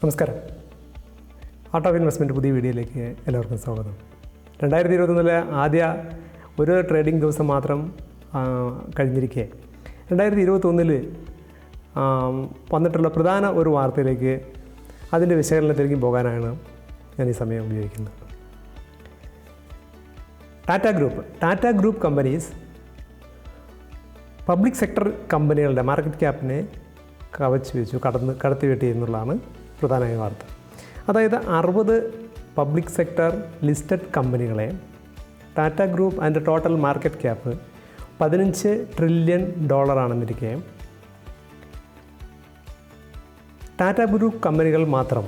നമസ്കാരം. Art of investment പുതിയ വീഡിയോയിലേക്ക് എല്ലാവർക്കും സ്വാഗതം. 2021 ആദ്യ ഒരു ട്രേഡിംഗ് ദിവസം മാത്രം കഴിഞ്ഞിരിക്കെ 2021 വന്നിട്ടുള്ള പ്രധാന ഒരു വാർത്തയിലേക്ക് അതിൻ്റെ വിശകലനത്തിലേക്കും പോകാനാണ് ഞാൻ ഈ സമയം ഉപയോഗിക്കുന്നത്. Tata group companies public sector കമ്പനികളുടെ മാർക്കറ്റ് ക്യാപ്പിനെ കവച്ച് വെച്ചു, കടത്തിവെട്ടി എന്നുള്ളതാണ് പ്രധാനമായ വാർത്ത. അതായത് 60 പബ്ലിക് സെക്ടർ ലിസ്റ്റഡ് കമ്പനികളെ ടാറ്റ ഗ്രൂപ്പ് അതിൻ്റെ ടോട്ടൽ മാർക്കറ്റ് ക്യാപ്പ് $15 ട്രില്യൺ ആണെന്നിരിക്കെ ടാറ്റ ഗ്രൂപ്പ് കമ്പനികൾ മാത്രം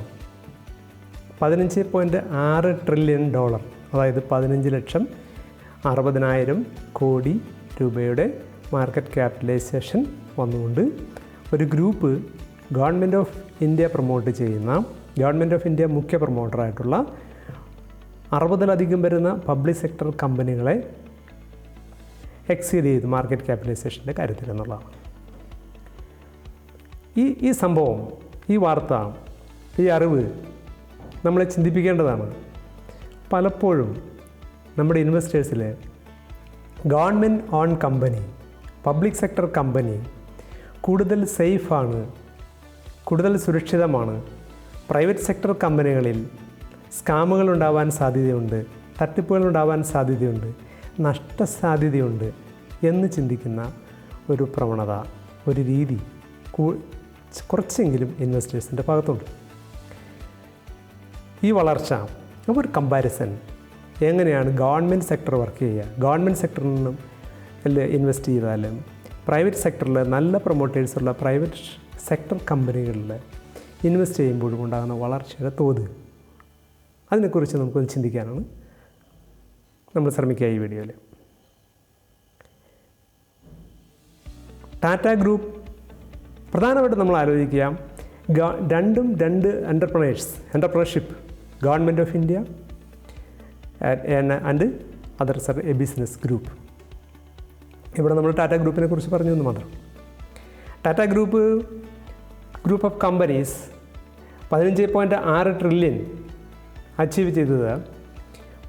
$15.6 ട്രില്യൺ, അതായത് 15,60,000 കോടി രൂപയുടെ മാർക്കറ്റ് ക്യാപിറ്റലൈസേഷൻ വന്നുകൊണ്ട് ഒരു group government of India promote ചെയ്യുന്ന, ഗവൺമെൻറ് ഓഫ് ഇന്ത്യ മുഖ്യ പ്രൊമോട്ടറായിട്ടുള്ള 60-ലധികം വരുന്ന പബ്ലിക് സെക്ടർ കമ്പനികളെ എക്സീഡ് ചെയ്തു മാർക്കറ്റ് ക്യാപിറ്റലൈസേഷൻ്റെ കാര്യത്തിൽ എന്നുള്ളതാണ്. ഈ സംഭവം, ഈ വാർത്ത, ഈ അറിവ് നമ്മളെ ചിന്തിപ്പിക്കേണ്ടതാണ്. പലപ്പോഴും നമ്മുടെ ഇൻവെസ്റ്റേഴ്സിൽ government own company, public sector company കൂടുതൽ സേഫാണ്, കൂടുതൽ സുരക്ഷിതമാണ്, പ്രൈവറ്റ് സെക്ടർ കമ്പനികളിൽ സ്കാമുകൾ ഉണ്ടാവാൻ സാധ്യതയുണ്ട്, തട്ടിപ്പുകൾ ഉണ്ടാവാൻ സാധ്യതയുണ്ട്, നഷ്ടസാധ്യതയുണ്ട് എന്ന് ചിന്തിക്കുന്ന ഒരു പ്രവണത, ഒരു രീതി കുറച്ചെങ്കിലും ഇൻവെസ്റ്റേഴ്സിൻ്റെ ഭാഗത്തുണ്ട്. ഈ വളർച്ച, ഒരു കമ്പാരിസൺ, എങ്ങനെയാണ് ഗവൺമെൻറ് സെക്ടർ വർക്ക് ചെയ്യുക, ഗവൺമെൻറ് സെക്ടറിൽ നിന്നും ഇൻവെസ്റ്റ് ചെയ്താലും പ്രൈവറ്റ് സെക്ടറിൽ നല്ല പ്രൊമോട്ടേഴ്സുള്ള പ്രൈവറ്റ് സെക്ടർ കമ്പനികളിൽ ഇൻവെസ്റ്റ് ചെയ്യുമ്പോഴും ഉണ്ടാകുന്ന വളർച്ചയുടെ തോത്, അതിനെക്കുറിച്ച് നമുക്കൊന്ന് ചിന്തിക്കാനാണ് നമ്മൾ ശ്രമിക്കുക ഈ വീഡിയോയിൽ. ടാറ്റ ഗ്രൂപ്പ് പ്രധാനമായിട്ടും നമ്മൾ ആലോചിക്കുക, രണ്ട് entrepreneurship, government of India and other A business group. ഇവിടെ നമ്മൾ ടാറ്റ ഗ്രൂപ്പിനെ കുറിച്ച് പറഞ്ഞു എന്ന് മാത്രം. Tata group of companies 15.6 trillion achieve ചെയ്തത്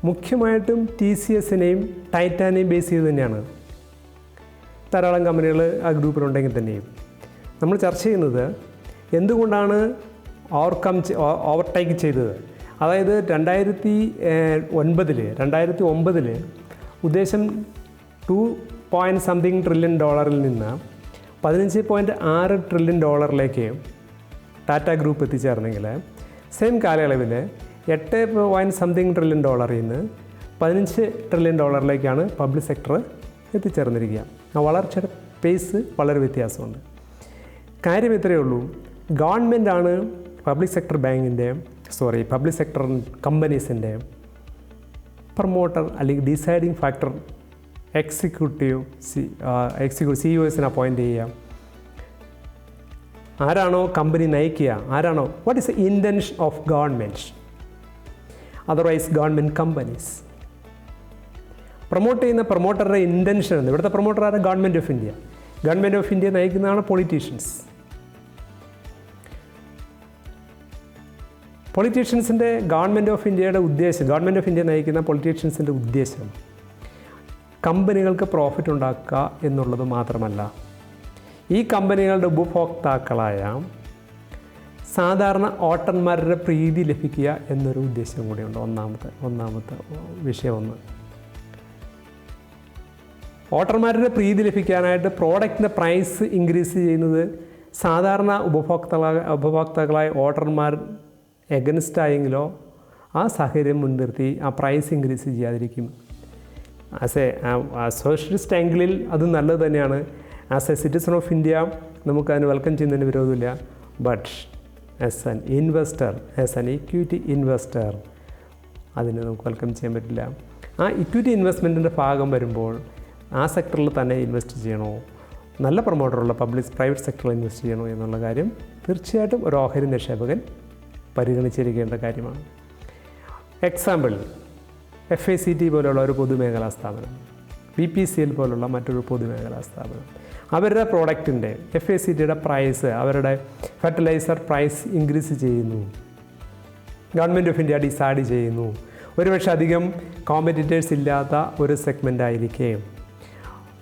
മുഖ്യമായിട്ടും TCSനെയും ടൈറ്റാനെയും ബേസ് ചെയ്ത് തന്നെയാണ്. ധാരാളം കമ്പനികൾ ആ ഗ്രൂപ്പിലുണ്ടെങ്കിൽ തന്നെയും നമ്മൾ ചർച്ച ചെയ്യുന്നത് എന്തുകൊണ്ടാണ് ഓവർടേക്ക് ചെയ്തത്. അതായത് 2009 ഉദ്ദേശം $2 ട്രില്യൺ നിന്ന് $15.6 ട്രില്യൺ ടാറ്റ ഗ്രൂപ്പ് എത്തിച്ചേർന്നെങ്കിൽ സെയിം കാലയളവിൽ $8 ട്രില്യൺ നിന്ന് $15 ട്രില്യൺ പബ്ലിക് സെക്ടർ എത്തിച്ചേർന്നിരിക്കുക. ആ വളർച്ചയുടെ പേസ് വളരെ വ്യത്യാസമുണ്ട്. കാര്യം ഇത്രയേ ഉള്ളൂ, ഗവൺമെൻറ്റാണ് പബ്ലിക് സെക്ടർ കമ്പനീസിൻ്റെ പ്രൊമോട്ടർ അല്ലെങ്കിൽ ഡിസൈഡിങ് ഫാക്ടർ. എക്സിക്യൂട്ടീവ് CEOസിനെ അപ്പോയിൻ്റ് ചെയ്യുക, ആരാണോ കമ്പനി നയിക്കുക, ആരാണോ, what is the intention of government, otherwise government companies promote ചെയ്യുന്ന പ്രൊമോട്ടറുടെ ഇൻറ്റൻഷൻ എന്ന്. ഇവിടുത്തെ പ്രൊമോട്ടർ ആരാണ്? Government of India. Government of India നയിക്കുന്നതാണ് പൊളിറ്റീഷ്യൻസ്. പൊളിറ്റീഷ്യൻസിൻ്റെ ഗവൺമെൻറ് ഓഫ് ഇന്ത്യയുടെ ഉദ്ദേശം, ഗവൺമെൻറ് ഓഫ് ഇന്ത്യ നയിക്കുന്ന പൊളിറ്റീഷ്യൻസിൻ്റെ ഉദ്ദേശം കമ്പനികൾക്ക് പ്രോഫിറ്റ് ഉണ്ടാക്കുക എന്നുള്ളത് മാത്രമല്ല, ഈ കമ്പനികളുടെ ഉപഭോക്താക്കളായ സാധാരണ വോട്ടർമാരുടെ പ്രീതി ലഭിക്കുക എന്നൊരു ഉദ്ദേശം കൂടിയുണ്ട്. ഒന്നാമത്തെ വിഷയം. വോട്ടർമാരുടെ പ്രീതി ലഭിക്കാനായിട്ട് പ്രോഡക്റ്റിൻ്റെ പ്രൈസ് ഇൻക്രീസ് ചെയ്യുന്നത് സാധാരണ ഉപഭോക്താക്കളായ വോട്ടർമാർ എഗൻസ്റ്റ് ആയെങ്കിലോ ആ സാഹചര്യം മുൻനിർത്തി ആ പ്രൈസ് ഇൻക്രീസ് ചെയ്യാതിരിക്കും. ആസ് എ സോഷ്യലിസ്റ്റ് ആംഗിളിൽ അത് നല്ലത് തന്നെയാണ്. As a citizen of India നമുക്കതിന് വെൽക്കം ചെയ്യുന്നതിന് വിരോധമില്ല. But as an investor, as an equity investor, അതിന് നമുക്ക് വെൽക്കം ചെയ്യാൻ പറ്റില്ല. ആ ഇക്വിറ്റി ഇൻവെസ്റ്റ്മെൻറ്റിൻ്റെ ഭാഗം വരുമ്പോൾ ആ സെക്ടറിൽ തന്നെ ഇൻവെസ്റ്റ് ചെയ്യണോ, നല്ല പ്രൊമോട്ടറുള്ള പ്രൈവറ്റ് സെക്ടറിൽ ഇൻവെസ്റ്റ് ചെയ്യണോ എന്നുള്ള കാര്യം തീർച്ചയായിട്ടും ഒരു ഓഹരി നിക്ഷേപകൻ പരിഗണിച്ചിരിക്കേണ്ട കാര്യമാണ്. എക്സാമ്പിൾ, FICT പോലുള്ള ഒരു പൊതുമേഖലാ സ്ഥാപനം, BPCL പോലുള്ള മറ്റൊരു പൊതുമേഖലാ സ്ഥാപനം. അവരുടെ പ്രോഡക്റ്റിൻ്റെ FACTയുടെ പ്രൈസ്, അവരുടെ ഫെർട്ടിലൈസർ പ്രൈസ് ഇൻക്രീസ് ചെയ്യുന്നു. ഗവൺമെൻറ് ഓഫ് ഇന്ത്യ ഡിസൈഡ് ചെയ്യുന്നു. ഒരുപക്ഷെ അധികം കോമ്പറ്റീറ്റേഴ്സ് ഇല്ലാത്ത ഒരു സെഗ്മെൻ്റ് ആയിരിക്കും.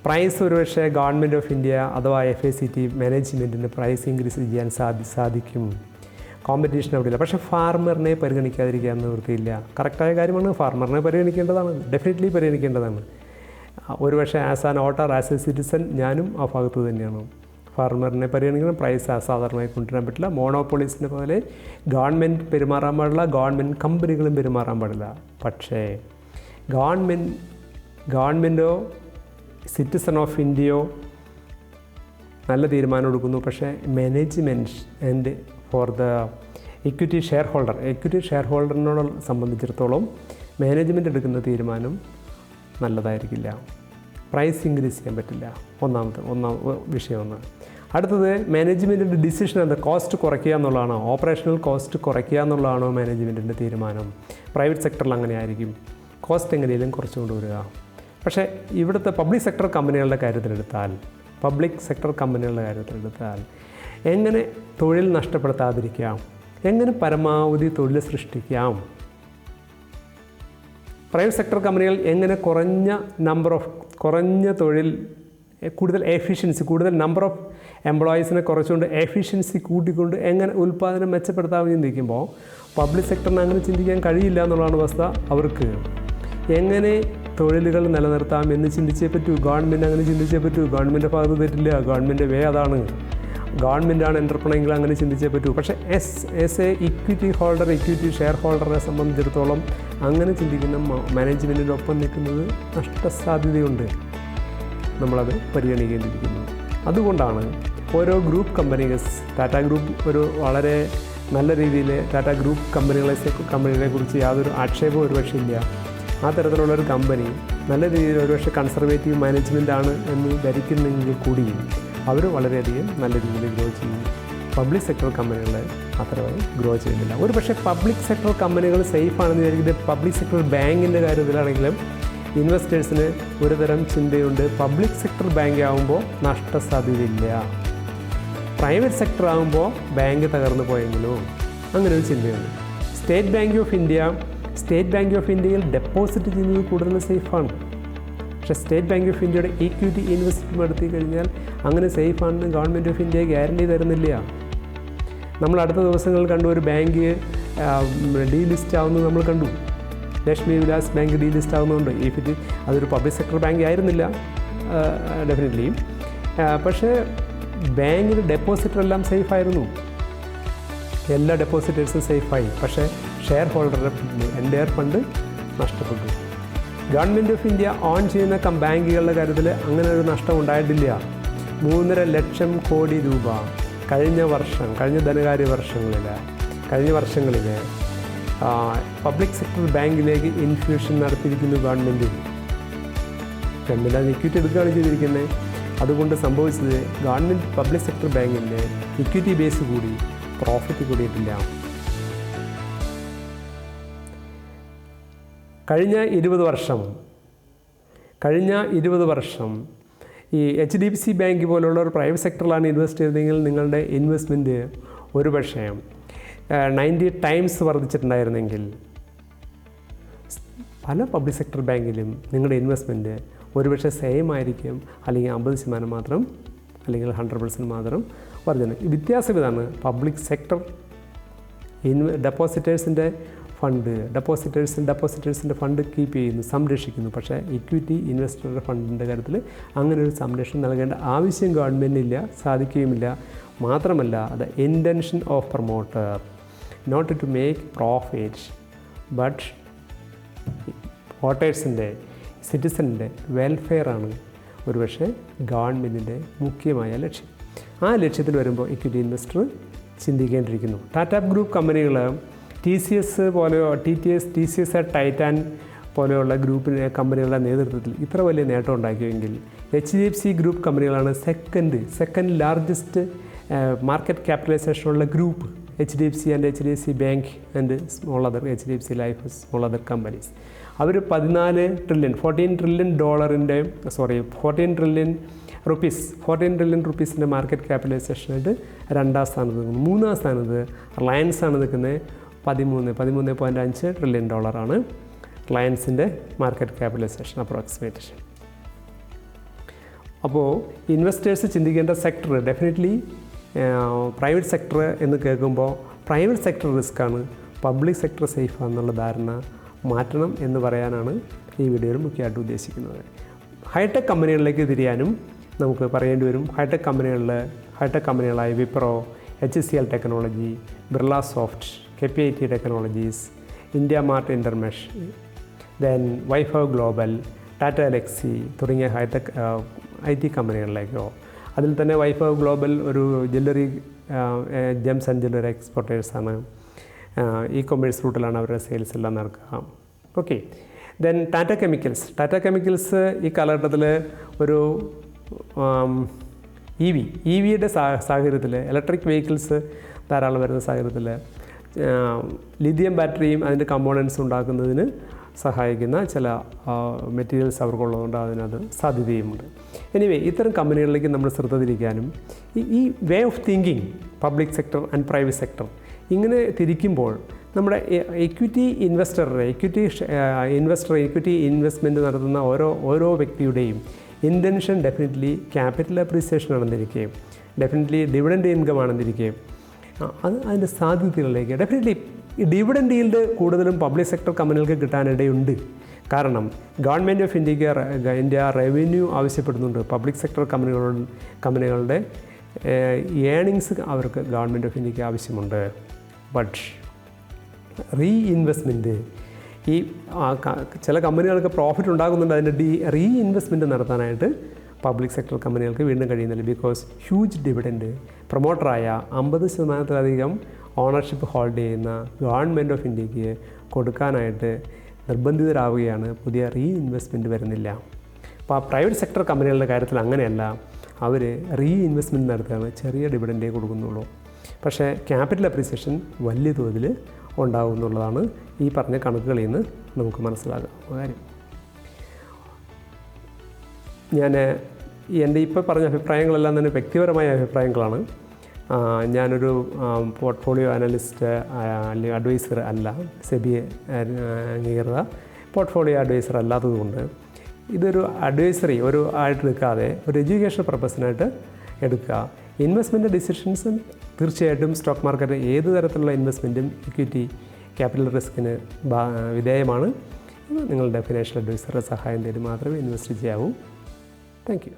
പ്രൈസ് ഒരുപക്ഷെ ഗവൺമെൻറ് ഓഫ് ഇന്ത്യ അഥവാ FACT മാനേജ്മെൻറ്റിന് പ്രൈസ് ഇൻക്രീസ് ചെയ്യാൻ സാധിക്കും. കോമ്പറ്റീഷൻ അവിടെ ഇല്ല. പക്ഷേ ഫാർമറിനെ പരിഗണിക്കാതിരിക്കാൻ നിവൃത്തിയില്ല. കറക്റ്റായ കാര്യമാണ്. ഫാർമറിനെ പരിഗണിക്കേണ്ടതാണ്, ഡെഫിനറ്റ്ലി പരിഗണിക്കേണ്ടതാണ്. ഒരുപക്ഷെ as an voter, as a citizen ഞാനും ആ ഭാഗത്ത് തന്നെയാണ്. ഫാർമറിനെ പരിഗണിക്കണം. പ്രൈസ് അസാധാരണമായി കൊണ്ടുവരാൻ പറ്റില്ല. മോണോപോളീസിനെ പോലെ ഗവൺമെൻറ് പെരുമാറാൻ പാടില്ല, ഗവൺമെൻറ് കമ്പനികളും പെരുമാറാൻ പാടില്ല. പക്ഷേ ഗവൺമെൻറ്റോ സിറ്റിസൺ ഓഫ് ഇന്ത്യയോ നല്ല തീരുമാനം എടുക്കുന്നു. പക്ഷേ management and for the equity share ഹോൾഡറിനോട് സംബന്ധിച്ചിടത്തോളം മാനേജ്മെൻറ്റ് എടുക്കുന്ന തീരുമാനം നല്ലതായിരിക്കില്ല. പ്രൈസ് ഇൻക്രീസ് ചെയ്യാൻ പറ്റില്ല. ഒന്നാം വിഷയം ഒന്ന്. അടുത്തത് മാനേജ്മെൻറ്റിൻ്റെ ഡിസിഷൻ എന്താ? കോസ്റ്റ് കുറയ്ക്കുക എന്നുള്ളതാണോ? ഓപ്പറേഷണൽ കോസ്റ്റ് കുറയ്ക്കുക എന്നുള്ളതാണോ മാനേജ്മെൻറ്റിൻ്റെ തീരുമാനം? പ്രൈവറ്റ് സെക്ടറിൽ അങ്ങനെ ആയിരിക്കും. കോസ്റ്റ് എങ്ങനെയും കുറച്ച് കൊണ്ടുവരിക. പക്ഷേ ഇവിടുത്തെ പബ്ലിക് സെക്ടർ കമ്പനികളുടെ കാര്യത്തിലെടുത്താൽ എങ്ങനെ തൊഴിൽ നഷ്ടപ്പെടുത്താതിരിക്കാം, എങ്ങനെ പരമാവധി തൊഴിൽ സൃഷ്ടിക്കാം, പ്രൈവറ്റ് സെക്ടർ കമ്പനികൾ എങ്ങനെ കുറഞ്ഞ തൊഴിൽ, കൂടുതൽ എഫിഷ്യൻസി, കൂടുതൽ നമ്പർ ഓഫ് എംപ്ലോയീസിനെ കുറച്ചുകൊണ്ട് എഫിഷ്യൻസി കൂട്ടിക്കൊണ്ട് എങ്ങനെ ഉൽപ്പാദനം മെച്ചപ്പെടുത്താമെന്ന് ചിന്തിക്കുമ്പോൾ പബ്ലിക് സെക്ടറിന് അങ്ങനെ ചിന്തിക്കാൻ കഴിയില്ല എന്നുള്ളതാണ് അവസ്ഥ. അവർക്ക് എങ്ങനെ തൊഴിലുകൾ നിലനിർത്താം എന്ന് ചിന്തിച്ചേ പറ്റൂ. ഗവൺമെൻറ് അങ്ങനെ ചിന്തിച്ചേ പറ്റൂ. ഗവൺമെൻറ് ഭാഗത്ത് തെറ്റില്ല. ഗവൺമെൻറ് വേ അതാണ്. ഗവൺമെൻറ്റാണ് എൻ്റർപ്രണയെങ്കിൽ അങ്ങനെ ചിന്തിച്ചേ പറ്റൂ. പക്ഷേ എസ് എ ഇക്വിറ്റി ഷെയർ ഹോൾഡറെ സംബന്ധിച്ചിടത്തോളം അങ്ങനെ ചിന്തിക്കുന്ന മാനേജ്മെൻറ്റിനൊപ്പം നിൽക്കുന്നത് നഷ്ടസാധ്യതയുണ്ട്. നമ്മളത് പരിഗണിക്കേണ്ടിയിരിക്കുന്നു. അതുകൊണ്ടാണ് ഓരോ ഗ്രൂപ്പ് കമ്പനീസ്, ടാറ്റ ഗ്രൂപ്പ് ഒരു വളരെ നല്ല രീതിയിൽ ടാറ്റ ഗ്രൂപ്പ് കമ്പനികളെ കുറിച്ച് യാതൊരു ആക്ഷേപവും ഒരുപക്ഷെ ഇല്ല. ആ തരത്തിലുള്ളൊരു കമ്പനി നല്ല രീതിയിൽ ഒരുപക്ഷെ കൺസർവേറ്റീവ് മാനേജ്മെൻ്റ് ആണ് എന്ന് ധരിക്കുന്നെങ്കിൽ കൂടിയും അവർ വളരെയധികം നല്ല രീതിയിൽ ഗ്രോ ചെയ്യും. പബ്ലിക് സെക്ടർ കമ്പനികൾ അത്രയും ഗ്രോ ചെയ്യുന്നില്ല. ഒരു പക്ഷേ പബ്ലിക് സെക്ടർ കമ്പനികൾ സേഫ് ആണെന്ന് വിചാരിക്കുന്നത് പബ്ലിക് സെക്ടർ ബാങ്കിൻ്റെ കാര്യത്തിലാണെങ്കിലും ഇൻവെസ്റ്റേഴ്സിന് ഒരുതരം ചിന്തയുണ്ട്. പബ്ലിക് സെക്ടർ ബാങ്ക് ആകുമ്പോൾ നഷ്ടസാധ്യതയില്ല, പ്രൈവറ്റ് സെക്ടർ ആകുമ്പോൾ ബാങ്ക് തകർന്നു പോയെങ്കിലും അങ്ങനെ ഒരു ചിന്തയുണ്ട്. സ്റ്റേറ്റ് ബാങ്ക് ഓഫ് ഇന്ത്യയിൽ ഡെപ്പോസിറ്റ് ചെയ്യുന്നത് കൂടുതൽ സേഫാണ്. പക്ഷേ സ്റ്റേറ്റ് ബാങ്ക് ഓഫ് ഇന്ത്യയുടെ ഈക്വിറ്റി ഇൻവെസ്റ്റ്മെൻറ്റ് നടത്തി കഴിഞ്ഞാൽ അങ്ങനെ സേഫാണെന്ന് ഗവൺമെൻറ് ഓഫ് ഇന്ത്യ ഗ്യാരണ്ടി തരുന്നില്ല. നമ്മൾ അടുത്ത ദിവസങ്ങളിൽ കണ്ടു ഒരു ബാങ്ക് ഡീലിസ്റ്റ് ആവുന്നത് നമ്മൾ കണ്ടു. ലക്ഷ്മി വിലാസ് ബാങ്ക് ഡീലിസ്റ്റ് ആവുന്നുണ്ട്. അതൊരു പബ്ലിക് സെക്ടർ ബാങ്ക് ആയിരുന്നില്ല ഡെഫിനറ്റ്ലി. പക്ഷേ ബാങ്കിൻ്റെ ഡെപ്പോസിറ്ററെല്ലാം സേഫായിരുന്നു. എല്ലാ ഡെപ്പോസിറ്റേഴ്സും സേഫായി. പക്ഷേ ഷെയർ ഹോൾഡറുടെ എൻ്റയർ ഫണ്ട് നഷ്ടപ്പെട്ടു. ഗവൺമെൻറ് ഓഫ് ഇന്ത്യ ഓൺ ചെയ്യുന്ന ബാങ്കുകളുടെ കാര്യത്തിൽ അങ്ങനെ ഒരു നഷ്ടം ഉണ്ടായിട്ടില്ല. 3.5 ലക്ഷം കോടി രൂപ കഴിഞ്ഞ ധനകാര്യ വർഷങ്ങളിൽ പബ്ലിക് സെക്ടർ ബാങ്കിലേക്ക് ഇൻഫ്യൂഷൻ നടത്തിയിരിക്കുന്നു ഗവൺമെൻറ്. അത് ഇക്വിറ്റി എടുക്കുകയാണ് ചെയ്തിരിക്കുന്നത്. അതുകൊണ്ട് സംഭവിച്ചത് ഗവൺമെൻറ് പബ്ലിക് സെക്ടർ ബാങ്കിൻ്റെ ഇക്വിറ്റി ബേസ് കൂടി പ്രോഫിറ്റ് കൂടിയിട്ടില്ല. കഴിഞ്ഞ 20 വർഷം ഈ HDFC ബാങ്ക് പോലുള്ള ഒരു പ്രൈവറ്റ് സെക്ടറിലാണ് ഇൻവെസ്റ്റ് ചെയ്തതെങ്കിൽ നിങ്ങളുടെ ഇൻവെസ്റ്റ്മെൻറ്റ് ഒരു പക്ഷേ 90 ടൈംസ് വർദ്ധിച്ചിട്ടുണ്ടായിരുന്നെങ്കിൽ പല പബ്ലിക് സെക്ടർ ബാങ്കിലും നിങ്ങളുടെ ഇൻവെസ്റ്റ്മെൻറ്റ് ഒരുപക്ഷെ സെയിം ആയിരിക്കും, അല്ലെങ്കിൽ 50% മാത്രം, അല്ലെങ്കിൽ 100% മാത്രം വർധന. വ്യത്യാസം ഇതാണ്. പബ്ലിക് സെക്ടർ ഡെപ്പോസിറ്റേഴ്സിൻ്റെ ഫണ്ട് കീപ്പ് ചെയ്യുന്നു, സംരക്ഷിക്കുന്നു. പക്ഷേ ഇക്വിറ്റി ഇൻവെസ്റ്ററുടെ ഫണ്ടിൻ്റെ കാര്യത്തിൽ അങ്ങനെ ഒരു സംരക്ഷണം നൽകേണ്ട ആവശ്യം ഗവൺമെൻറ്റിനില്ല, സാധിക്കുകയുമില്ല. മാത്രമല്ല the intention of promoter not to make profit but വോട്ടേഴ്സിൻ്റെ, സിറ്റിസണിൻ്റെ വെൽഫെയറാണ് ഒരുപക്ഷെ ഗവൺമെൻറ്റിൻ്റെ മുഖ്യമായ ലക്ഷ്യം. ആ ലക്ഷ്യത്തിൽ വരുമ്പോൾ ഇക്വിറ്റി ഇൻവെസ്റ്റർ ചിന്തിക്കേണ്ടിയിരിക്കുന്നു. ടാറ്റ ഗ്രൂപ്പ് കമ്പനികൾ TCS പോലെയോ TCS ടൈറ്റാൻ പോലെയുള്ള കമ്പനികളുടെ നേതൃത്വത്തിൽ ഇത്ര വലിയ നേട്ടം ഉണ്ടാക്കിയെങ്കിൽ HDFC ഗ്രൂപ്പ് കമ്പനികളാണ് സെക്കൻഡ് ലാർജസ്റ്റ് മാർക്കറ്റ് ക്യാപിറ്റലൈസേഷനുള്ള group. HDFC and HDFC bank and HDFC life small other companies. അവർ $14 ട്രില്യൺ റുപ്പീസ് 14 ട്രില്യൺ റുപ്പീസിൻ്റെ മാർക്കറ്റ് ക്യാപിറ്റലൈസേഷനായിട്ട് 2ാം സ്ഥാനത്ത് നിൽക്കുന്നു. 3ാം സ്ഥാനത്ത് റിലയൻസ് ആണ് നിൽക്കുന്നത്. 13.5 ട്രില്യൺ ഡോളറാണ് റിലയൻസിൻ്റെ മാർക്കറ്റ് ക്യാപിറ്റലൈസേഷൻ അപ്രോക്സിമേറ്റ്. അപ്പോൾ ഇൻവെസ്റ്റേഴ്സ് ചിന്തിക്കേണ്ട സെക്ടർ ഡെഫിനറ്റ്ലി പ്രൈവറ്റ് സെക്ടർ എന്ന് കേൾക്കുമ്പോൾ പ്രൈവറ്റ് സെക്ടർ റിസ്ക്കാണ്, പബ്ലിക് സെക്ടർ സേഫാണെന്നുള്ള ധാരണ മാറ്റണം എന്ന് പറയാനാണ് ഈ വീഡിയോയിൽ മുഖ്യമായിട്ട് ഉദ്ദേശിക്കുന്നത്. ഹൈടെക് കമ്പനികളിലേക്ക് തിരിയാനും നമുക്ക് പറയേണ്ടി വരും. ഹൈടെക് കമ്പനികളായ Wipro, HCL technology, Birla soft, KPIT technologies, India mart intermesh, then Vaibhav global, Tata Elxsi തുടങ്ങിയ ഹൈടെക് IT കമ്പനികളിലേക്കോ. അതിൽ തന്നെ വൈഭവ് ഗ്ലോബൽ ഒരു ജ്വല്ലറി ജെംസ് ആൻഡ് ജ്വല്ലറി എക്സ്പോർട്ടേഴ്സാണ്. ഇ-കൊമേഴ്സ് റൂട്ടിലാണ് അവരുടെ സെയിൽസ് എല്ലാം നടക്കുക. ഓക്കെ. ദെൻ ടാറ്റ കെമിക്കൽസ് ഈ കാലഘട്ടത്തിൽ ഒരു EVയുടെ സാഹചര്യത്തിൽ, ഇലക്ട്രിക് വെഹിക്കിൾസ് ധാരാളം വരുന്ന സാഹചര്യത്തിൽ ലിഥിയം ബാറ്ററിയും അതിൻ്റെ കമ്പോണൻസ് ഉണ്ടാക്കുന്നതിന് സഹായിക്കുന്ന ചില മെറ്റീരിയൽസ് അവർക്കുള്ളതുകൊണ്ട് അതിനത് സാധ്യതയുമുണ്ട്. എനിവേ, ഇത്തരം കമ്പനികളിലേക്ക് നമ്മൾ ശ്രദ്ധ തിരിക്കാനും ഈ way of thinking public sector and private sector ഇങ്ങനെ തിരിക്കുമ്പോൾ നമ്മുടെ എക്വിറ്റി ഇൻവെസ്റ്റ്മെൻറ്റ് നടത്തുന്ന ഓരോ വ്യക്തിയുടെയും ഇൻറ്റൻഷൻ ഡെഫിനറ്റ്ലി ക്യാപിറ്റൽ അപ്രീസിയേഷൻ ആണെന്നിരിക്കുകയും ഡെഫിനറ്റ്ലി ഡിവിഡൻഡ് ഇൻകം ആണെന്നിരിക്കുകയും അതിൻ്റെ സാധ്യതകളിലേക്ക് ഡെഫിനറ്റ്ലി ഡിവിഡൻഡ് ഈൽഡ് കൂടുതലും പബ്ലിക് സെക്ടർ കമ്പനികൾക്ക് കിട്ടാനിടയുണ്ട്. കാരണം ഗവൺമെൻറ് ഓഫ് ഇന്ത്യ റവന്യൂ ആവശ്യപ്പെടുന്നുണ്ട്. പബ്ലിക് സെക്ടർ കമ്പനികളുടെ ഏണിങ്സ് അവർക്ക് ഗവൺമെൻറ് ഓഫ് ഇന്ത്യക്ക് ആവശ്യമുണ്ട്. ബട്ട് റീഇൻവെസ്റ്റ്മെൻറ്റ് ഈ ചില കമ്പനികൾക്ക് പ്രോഫിറ്റ് ഉണ്ടാകുന്നുണ്ട്. അതിൻ്റെ റീഇൻവെസ്റ്റ്മെൻറ്റ് നടത്താനായിട്ട് പബ്ലിക് സെക്ടർ കമ്പനികൾക്ക് വീണ്ടും കഴിയുന്നില്ല. ബിക്കോസ് ഹ്യൂജ് ഡിവിഡൻഡ് പ്രൊമോട്ടറായ 50%-ലധികം ഓണർഷിപ്പ് ഹോൾഡ് ചെയ്യുന്ന ഗവൺമെൻറ് ഓഫ് ഇന്ത്യക്ക് കൊടുക്കാനായിട്ട് നിർബന്ധിതരാവുകയാണ്. പുതിയ റീഇൻവെസ്റ്റ്മെൻറ്റ് വരുന്നില്ല. അപ്പോൾ പ്രൈവറ്റ് സെക്ടർ കമ്പനികളുടെ കാര്യത്തിൽ അങ്ങനെയല്ല. അവർ റീഇൻവെസ്റ്റ്മെൻറ്റ് നടത്തുകയാണ്, ചെറിയ ഡിവിഡൻഡേ കൊടുക്കുന്നുള്ളൂ. പക്ഷേ ക്യാപിറ്റൽ അപ്രീസിയേഷൻ വലിയ തോതിൽ ഉണ്ടാകുമെന്നുള്ളതാണ് ഈ പറഞ്ഞ കണക്കുകളിൽ നിന്ന് നമുക്ക് മനസ്സിലാകുന്ന കാര്യം. ഞാൻ എൻ്റെ ഇപ്പോൾ പറഞ്ഞ അഭിപ്രായങ്ങളെല്ലാം തന്നെ വ്യക്തിപരമായ അഭിപ്രായങ്ങളാണ്. ഞാനൊരു പോർട്ട്ഫോളിയോ അനലിസ്റ്റ് അല്ലെങ്കിൽ അഡ്വൈസർ അല്ല, സെബി അംഗീകൃത പോർട്ട്ഫോളിയോ അഡ്വൈസർ അല്ലാത്തതുകൊണ്ട് ഇതൊരു അഡ്വൈസറി ആയിട്ട് എടുക്കാതെ ഒരു എഡ്യൂക്കേഷൻ പർപ്പസിനായിട്ട് എടുക്കുക. ഇൻവെസ്റ്റ്മെൻറ്റ് ഡിസിഷൻസ് തീർച്ചയായിട്ടും സ്റ്റോക്ക് മാർക്കറ്റ് ഏത് തരത്തിലുള്ള ഇൻവെസ്റ്റ്മെൻറ്റും ഇക്വിറ്റി ക്യാപിറ്റൽ റിസ്കിന് വിധേയമാണ്. നിങ്ങളുടെ ഫിനാൻഷ്യൽ അഡ്വൈസറുടെ സഹായം തേടി മാത്രമേ ഇൻവെസ്റ്റ് ചെയ്യാവൂ. Thank you.